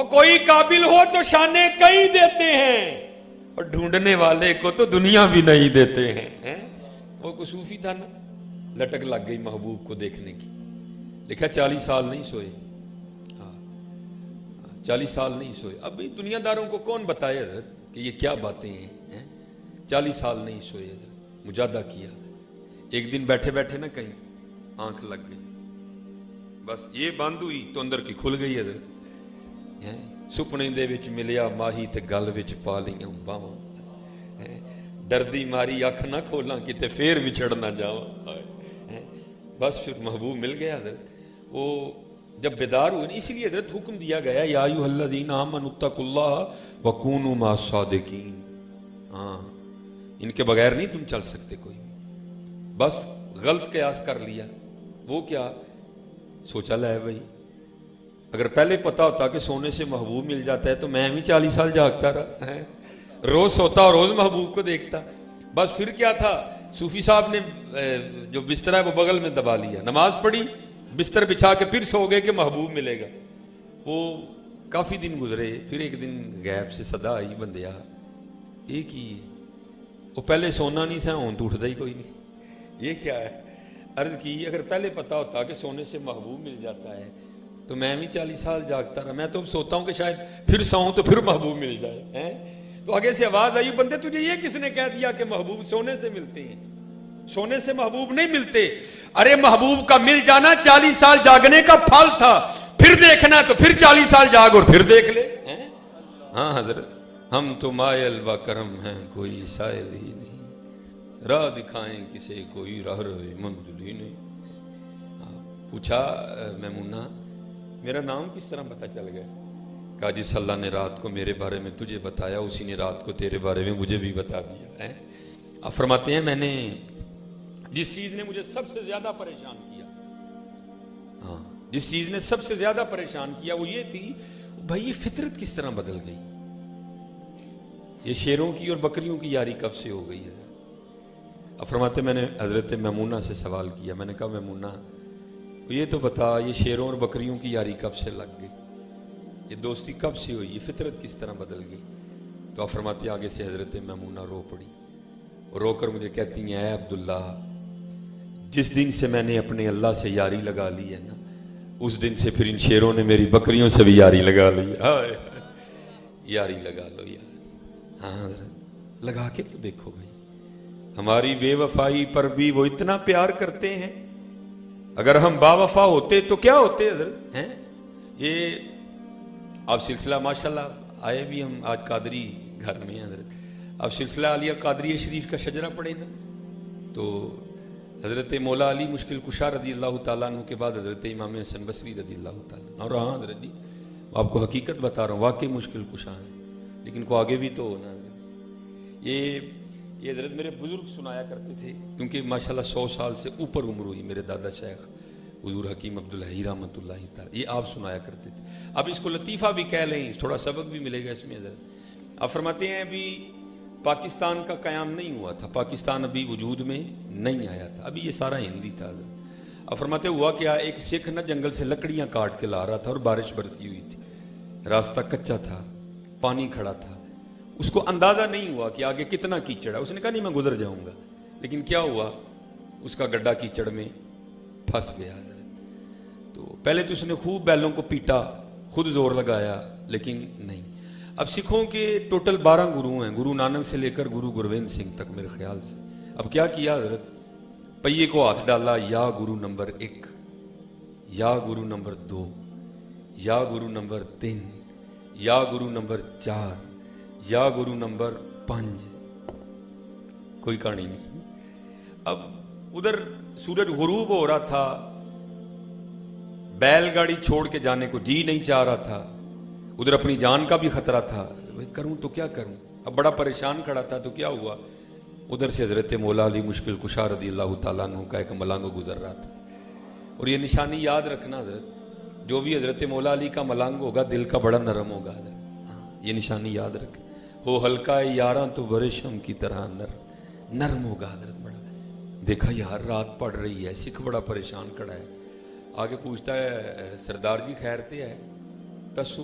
اور کوئی قابل ہو تو شانے کئی دیتے ہیں اور ڈھونڈنے والے کو تو دنیا بھی نہیں دیتے ہیں. وہ کوئی صوفی تھا نا, لٹک لگ گئی محبوب کو دیکھنے کی, لکھا 40 سال نہیں سوئے. 40 سال نہیں سوئے. اب دنیا داروں کو کون بتائے حضرت کہ یہ کیا باتیں ہیں. 40 سال نہیں سوئے حضرت, مجاہدہ کیا. ایک دن بیٹھے بیٹھے نا کہیں آنکھ لگ گئی, بس یہ بند ہوئی تو اندر کی کھل گئی حضرت. سپنے دے وچ ملیا ماہی تے گل وچ پا لیاں باواں, ڈردی ماری اکھ نہ کھولاں کتے پھر وچھڑ نہ جاواں. بس پھر محبوب مل گیا حضرت. وہ جب بیدار ہوئے, اسی لیے حضرت حکم دیا گیا یا ایھا الذین آمنوا اتقوا اللہ وکونوا مع الصادقین. ہاں, ان کے بغیر نہیں تم چل سکتے کوئی. بس غلط قیاس کر لیا. وہ کیا سوچا لے بھائی, اگر پہلے پتا ہوتا کہ سونے سے محبوب مل جاتا ہے تو میں بھی 40 سال جاگتا رہا, روز سوتا اور روز محبوب کو دیکھتا. بس پھر کیا تھا, صوفی صاحب نے جو بستر ہے وہ بغل میں دبا لیا, نماز پڑھی, بستر بچھا کے پھر سو گئے کہ محبوب ملے گا. وہ کافی دن گزرے, پھر ایک دن غیب سے صدا آئی, بندیا یہ کی, وہ پہلے سونا نہیں تھا, ہوں تو اٹھتا ہی کوئی نہیں, یہ کیا ہے. عرض کی اگر پہلے پتا ہوتا کہ سونے سے محبوب مل جاتا ہے تو میں بھی 40 سال جاگتا رہا. میں تو سوتا ہوں کہ شاید پھر سوؤں تو پھر محبوب مل جائے. تو آگے سے آواز آئی, بندے تجھے یہ کس نے کہہ دیا کہ محبوب سونے سے ملتے ہیں؟ سونے سے محبوب نہیں ملتے. ارے محبوب کا مل جانا 40 سال جاگنے کا پھل تھا. پھر دیکھنا تو پھر 40 سال جاگ اور پھر دیکھ لے. ہاں حضرت, ہم تو مائل و کرم ہیں, کوئی سائل ہی نہیں, راہ دکھائیں کسے کوئی راہ روے منزل ہی نہیں. پوچھا میمونہ میرا نام کس طرح پتہ چل گیا؟ کہا جس اللہ نے رات کو میرے بارے میں تجھے بتایا اسی نے رات کو تیرے بارے میں مجھے بھی بتا دیا. آپ فرماتے ہیں میں نے جس چیز نے مجھے سب سے زیادہ پریشان کیا, ہاں جس چیز نے سب سے زیادہ پریشان کیا وہ یہ تھی, بھائی یہ فطرت کس طرح بدل گئی, یہ شیروں کی اور بکریوں کی یاری کب سے ہو گئی ہے. اب فرماتے میں نے حضرت میمونہ سے سوال کیا, میں نے کہا میمونہ یہ تو بتا یہ شیروں اور بکریوں کی یاری کب سے لگ گئی, یہ دوستی کب سے ہوئی, یہ فطرت کس طرح بدل گئی. تو آپ فرماتے آگے سے حضرت میمونہ رو پڑی, اور رو کر مجھے کہتی ہیں اے عبداللہ جس دن سے میں نے اپنے اللہ سے یاری لگا لی ہے نا, اس دن سے پھر ان شیروں نے میری بکریوں سے بھی یاری لگا لی. یاری لگا لو یار. ہاں لگا کے تو دیکھو بھائی, ہماری بے وفائی پر بھی وہ اتنا پیار کرتے ہیں. اگر ہم با وفا ہوتے تو کیا ہوتے حضرت ہیں. یہ آپ سلسلہ ماشاءاللہ آئے بھی ہم آج قادری گھر میں ہیں حضرت, اب سلسلہ علیہ قادریہ شریف کا شجرہ پڑھے نا, تو حضرت مولا علی مشکل کشا رضی اللہ تعالیٰ عنہ کے بعد حضرت امام حسن بصری رضی اللہ تعالیٰ عنہ. اور ہاں حضرت جی آپ کو حقیقت بتا رہا ہوں, واقعی مشکل کشا ہے, لیکن کو آگے بھی تو ہونا ہے. یہ حضرت میرے بزرگ سنایا کرتے تھے, کیونکہ ماشاءاللہ 100 سال سے اوپر عمر ہوئی میرے دادا شیخ حضور حکیم عبدالحی رحمۃ اللہ تعالی, یہ آپ سنایا کرتے تھے. اب اس کو لطیفہ بھی کہہ لیں, تھوڑا سبق بھی ملے گا اس میں. حضرت آپ فرماتے ہیں ابھی پاکستان کا قیام نہیں ہوا تھا, پاکستان ابھی وجود میں نہیں آیا تھا, ابھی یہ سارا ہندی تھا. اب فرماتے ہوا کیا, ایک سکھ نہ جنگل سے لکڑیاں کاٹ کے لا رہا تھا اور بارش برسی ہوئی تھی, راستہ کچا تھا, پانی کھڑا تھا, اس کو اندازہ نہیں ہوا کہ آگے کتنا کیچڑ ہے. اس نے کہا نہیں میں گزر جاؤں گا, لیکن کیا ہوا, اس کا گڈھا کیچڑ میں پھنس گیا. تو پہلے تو اس نے خوب بیلوں کو پیٹا, خود زور لگایا, لیکن نہیں. اب سکھوں کے ٹوٹل 12 گرو ہیں, گرو نانک سے لے کر گرو گرویند سنگھ تک میرے خیال سے. اب کیا کیا حضرت, پہیے کو ہاتھ ڈالا, یا گرو نمبر 1, یا گرو نمبر 2, یا گرو نمبر 3, یا گرو نمبر 4, یا گرو نمبر 5, کوئی کہانی نہیں. اب ادھر سورج غروب ہو رہا تھا, بیل گاڑی چھوڑ کے جانے کو جی نہیں چاہ رہا تھا, ادھر اپنی جان کا بھی خطرہ تھا, کروں تو کیا کروں. اب بڑا پریشان کھڑا تھا, تو کیا ہوا, ادھر سے حضرت مولا علی مشکل کشا رضی اللہ تعالیٰ عنہ کا ایک ملانگ گزر رہا تھا. اور یہ نشانی یاد رکھنا حضرت, جو بھی حضرت مولا علی کا ملانگ ہوگا دل کا بڑا نرم ہوگا حضرت, یہ نشانی یاد رکھ. ہو ہلکا یاراں تو برشم کی طرح نرم ہوگا حضرت بڑا. دیکھا یار رات پڑ رہی ہے, سکھ بڑا پریشان کھڑا ہے. آگے پوچھتا ہے سردار جی خیر تے ہے, تسو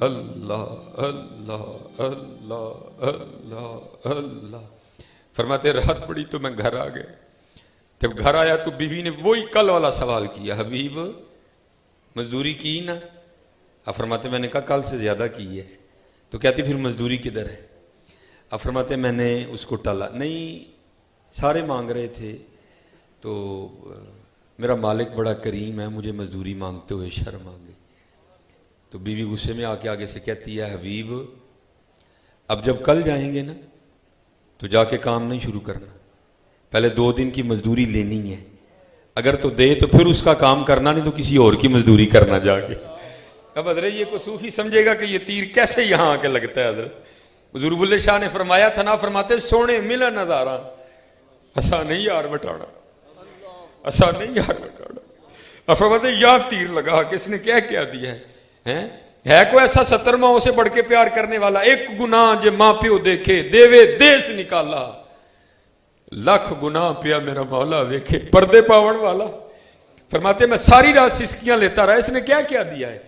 اللہ اللہ اللہ اللہ اللہ۔ فرماتے رات پڑی تو میں گھر آ گئے، جب گھر آیا تو بیوی نے وہی کل والا سوال کیا، حبیب مزدوری کی نا؟ اب فرماتے میں نے کہا کل سے زیادہ کی ہے۔ تو کہتی پھر مزدوری کدھر ہے؟ اب فرماتے میں نے اس کو ٹالا، نہیں سارے مانگ رہے تھے تو میرا مالک بڑا کریم ہے، مجھے مزدوری مانگتے ہوئے شرم آ گئی۔ تو بیوی غصے میں آ کے آگے سے کہتی ہے حبیب اب جب کل جائیں گے نا تو جا کے کام نہیں شروع کرنا، پہلے 2 دن کی مزدوری لینی ہے، اگر تو دے تو پھر اس کا کام کرنا، نہیں تو کسی اور کی مزدوری کرنا جا کے۔ اب حضرت یہ کو صوفی سمجھے گا کہ یہ تیر کیسے یہاں آ کے لگتا ہے۔ حضرت حضور بلے شاہ نے فرمایا تھا نا، فرماتے سونے ملا نظارہ ایسا نہیں یار بٹانا، ایسا نہیں یار بٹانا۔ اب فرماتے یہاں تیر لگا کہ اس نے کیا دیا ہے کوئی ایسا 70 ماہوں سے بڑھ کے پیار کرنے والا، ایک گناہ جے ماں پیو دیکھے دیوے دیس نکالا، لاکھ گناہ پیا میرا مولا ویکھے پردے پاون والا۔ فرماتے میں ساری رات سسکیاں لیتا رہا، اس نے کیا دیا ہے،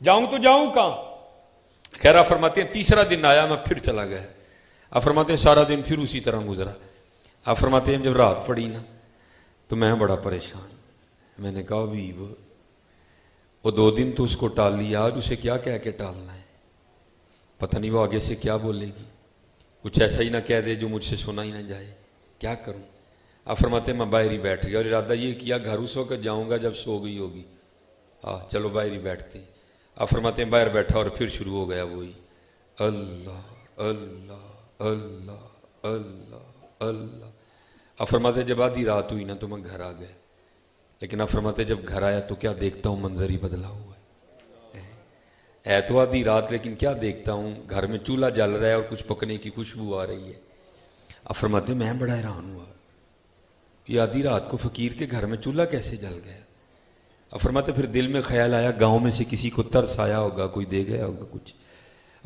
جاؤں تو جاؤں کہاں؟ خیر فرماتے ہیں تیسرا دن آیا میں پھر چلا گیا۔ اب فرماتے ہیں سارا دن پھر اسی طرح گزرا۔ اب فرماتے ہیں جب رات پڑی نا تو میں بڑا پریشان، میں نے کہا حبیب وہ 2 دن تو اس کو ٹال لیا، آج اسے کیا کہہ کے ٹالنا ہے، پتہ نہیں وہ آگے سے کیا بولے گی، کچھ ایسا ہی نہ کہہ دے جو مجھ سے سنا ہی نہ جائے، کیا کروں؟ اب فرماتے ہیں میں باہر ہی بیٹھ گیا اور ارادہ یہ کیا گھر اس وقت جاؤں گا جب سو گئی ہوگی، چلو باہر ہی بیٹھتے ہیں۔ اب فرماتے ہیں باہر بیٹھا اور پھر شروع ہو گیا وہی اللہ اللہ اللہ اللہ اللہ۔ اب فرماتے ہیں جب آدھی رات ہوئی نا تو میں گھر آ گیا، لیکن اب فرماتے جب گھر آیا تو کیا دیکھتا ہوں منظر ہی بدلا ہوا ہے تو آدھی رات، لیکن کیا دیکھتا ہوں گھر میں چولہا جل رہا ہے اور کچھ پکنے کی خوشبو آ رہی ہے۔ اب فرماتے میں بڑا حیران ہوا، یہ آدھی رات کو فقیر کے گھر میں چولہا کیسے جل گیا؟ اب فرماتے پھر دل میں خیال آیا گاؤں میں سے کسی کو ترس آیا ہوگا، کوئی دے گیا ہوگا کچھ۔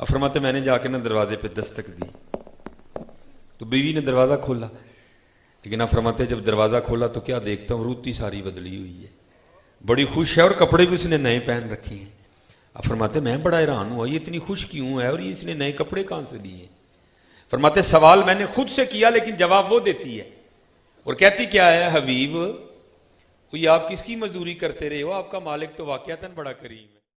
اب فرماتے میں نے جا کے نا دروازے پہ دستک دی تو بیوی نے دروازہ کھولا، لیکن اب فرماتے جب دروازہ کھولا تو کیا دیکھتا ہوں روتی ساری بدلی ہوئی ہے، بڑی خوش ہے اور کپڑے بھی اس نے نئے پہن رکھے ہیں۔ اب فرماتے میں بڑا حیران ہوا یہ اتنی خوش کیوں ہے اور یہ اس نے نئے کپڑے کہاں سے لیے؟ فرماتے سوال میں نے خود سے کیا لیکن جواب وہ دیتی ہے اور کہتی کیا ہے حبیب یہ آپ کس کی مزدوری کرتے رہے ہو، آپ کا مالک تو واقعتاً بڑا کریم ہے۔